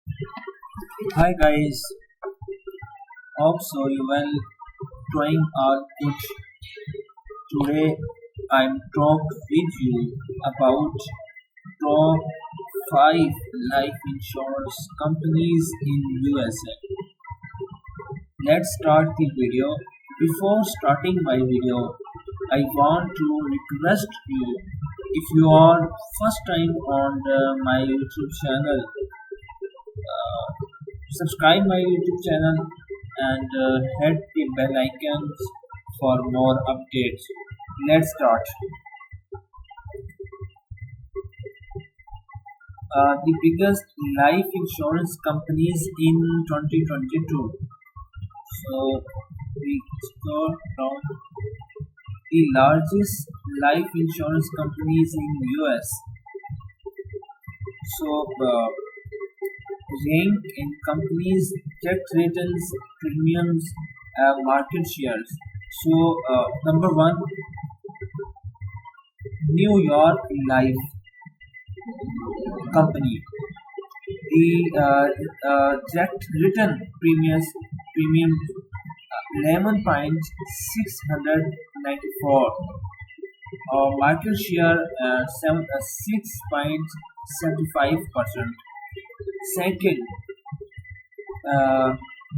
Hi guys, hope so you well doing all good. Today I'm talk with you about top 5 life insurance companies in USA. Let's start the video. Before starting my video, I want to request you, if you are first time on my YouTube channel, subscribe my YouTube channel and hit the bell icons for more updates. Let's start. The biggest life insurance companies in 2022. So we scroll down. The largest life insurance companies in US. So rank in companies' debt returns, premiums, market shares. So number one, New York Life Company. The direct return premium 11.694, market share 6.75%. Second,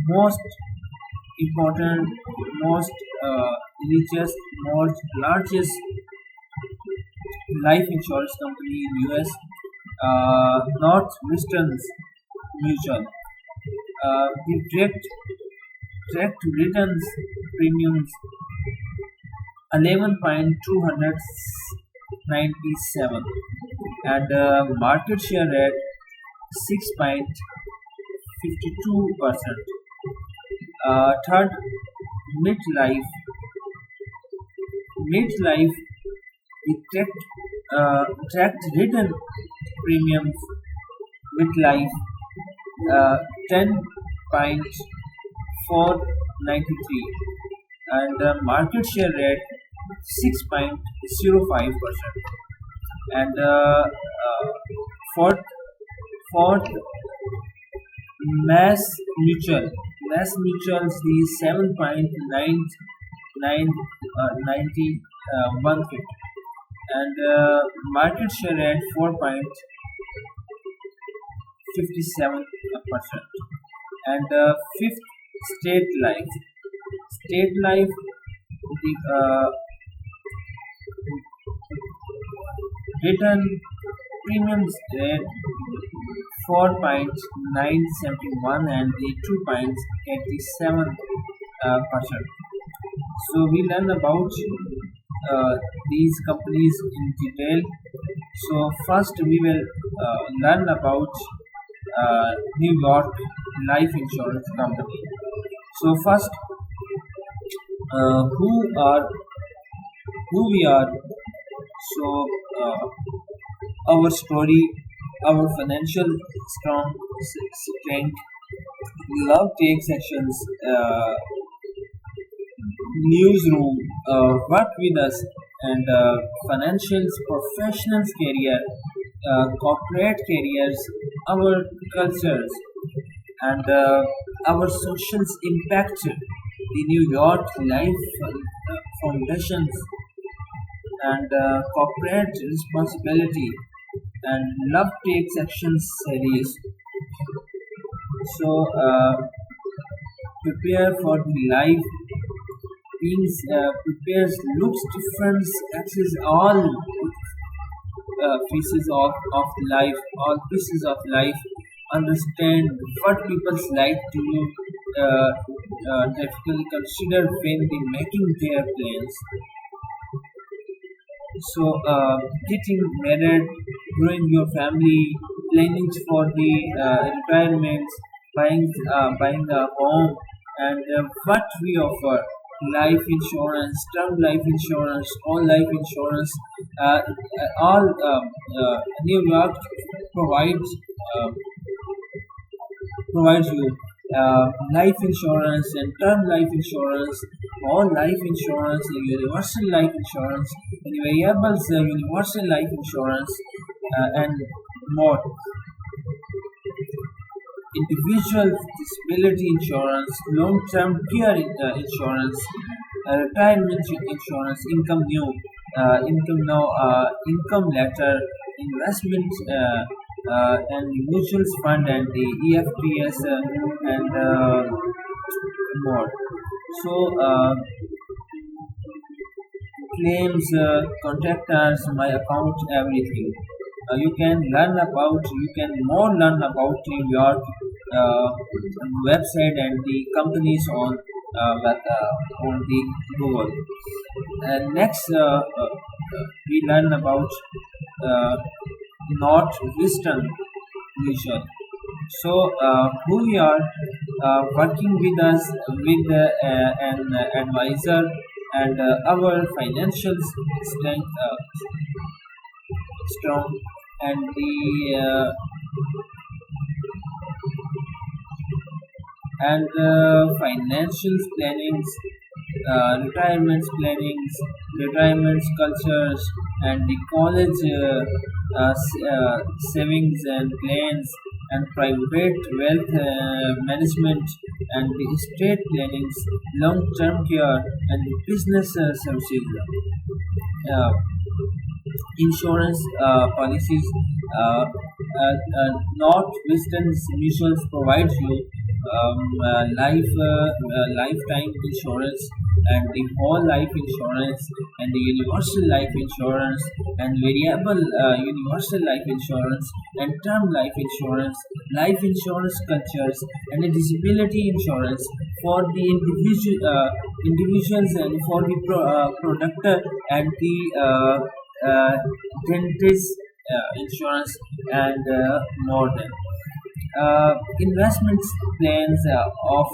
most important, most richest, most largest life insurance company in US, Northwestern Mutual. The direct returns premiums 11.297, and market share at 6.52%. Third, midlife. Midlife direct return premiums midlife 10.493, and market share rate 6.05%. And fourth, Mass Mutual. Mass Mutual's the 7.91, and market share at 4.57%. And fifth, State Life. State Life, the return premiums at 4.971 and the 2.87%. So we learn about these companies in detail. So first we will learn about New York Life Insurance Company. So first, who we are. So our story, our financial strength, love takes actions, newsroom, work with us, and financials, professionals career, corporate careers, our cultures, and our social impact, the New York Life Foundations, and corporate responsibility, and love takes actions series. So prepare for the life. Being prepares looks different, access all pieces of life, all pieces of life. Understand what people like to typically consider when they making their plans. So getting married, growing your family, planning for the retirement, buying a home, and what we offer: life insurance, term life insurance, all life insurance. All New York provides uh, provides you life insurance and term life insurance, all life insurance, universal life insurance, and variables universal life insurance, and more. individual disability insurance, long-term care insurance, retirement insurance, income now, income letter, investment and mutual fund and the EFTS and more. So claims, contact us, my account, everything. You can more learn about your website and the companies on the Google. And next, we learn about uh, Northwestern Mutual. So, who we are working with us with an advisor and our financial strength strong and the financial plannings, retirement cultures, and the college savings and plans, and private wealth management, and the estate plannings, long-term care, and the business services. Uh, Insurance policies. Northwestern Mutuals provides you lifetime insurance and the whole life insurance and the universal life insurance and variable universal life insurance and term life insurance cultures and the disability insurance for the individuals and for the product and the dentist insurance and more than investment plans of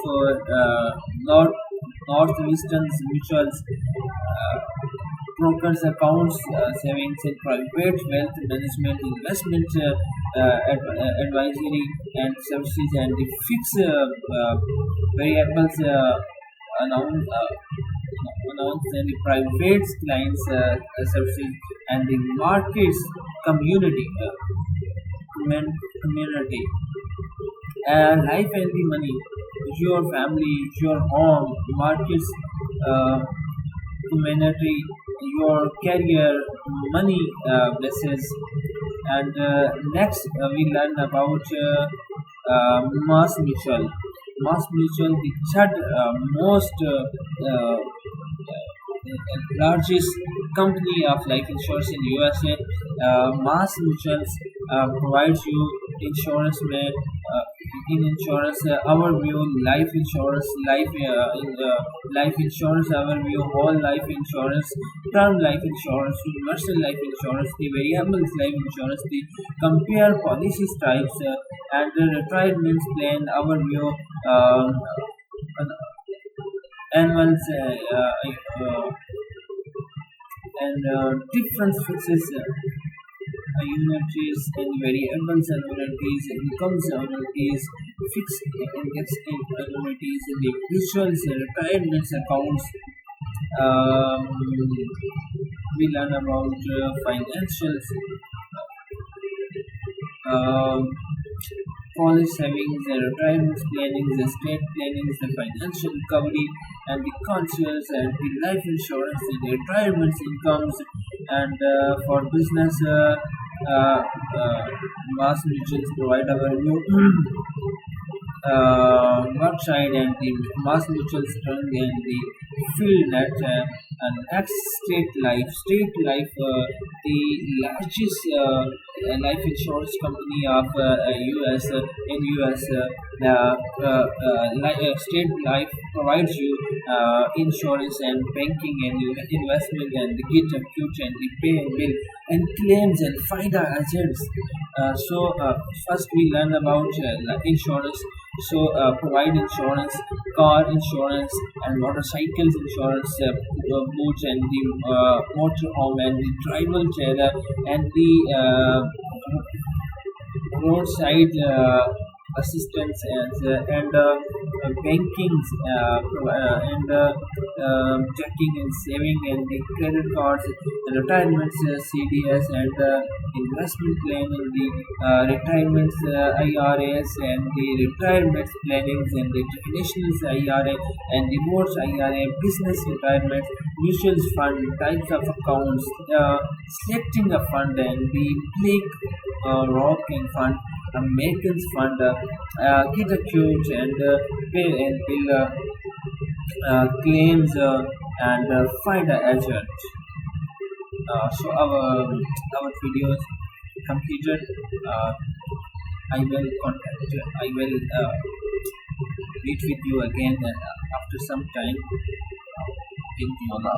Northwestern Mutuals brokers accounts, savings and private wealth management, investment advisory and services and the fixed variables announced and the private clients services and the markets community life and the money, your family, your home, markets, community, your career, money blesses. And next, we learn about Mass Mutual. Mass Mutual, the third most largest company of life insurance in USA. Mass Mutuals provides you insurance in insurance overview, life insurance, life insurance overview, whole life insurance, term life insurance, universal life insurance, the variable life insurance, the compare policy types and the retirement plan overview, annuals and different fixes. Annuities and variables annuities, incomes annuities, fixed index annuities, individuals, retirement accounts. We learn about financials, college savings, retirement planning, estate planning, the financial recovery, and the conscious and the life insurance, the retirement incomes, and for business, Mass Mutuals provide our new website and the Mass Mutual Strong and the Field Net and next State Life, the largest life insurance company of US in US. State Life provides you insurance and banking and investment and the get acute and the pay and bill and claims and FIDA agents. First we learn about insurance. Provide insurance, car insurance, and motorcycles insurance, boots and the motor home and the tribal trailer and the roadside assistance and banking and checking and saving and the credit cards, retirements, CDS and investment plan and the retirements IRAs and the retirement plannings and the traditional IRA and remote IRA, business retirement, mutual fund, types of accounts, selecting a fund and the Blake rocking fund, Americans fund, get a quote and pay and bill claims and find an agent. So our videos completed. Uh, I will contact. I will meet with you again after some time. Thank you, Allah.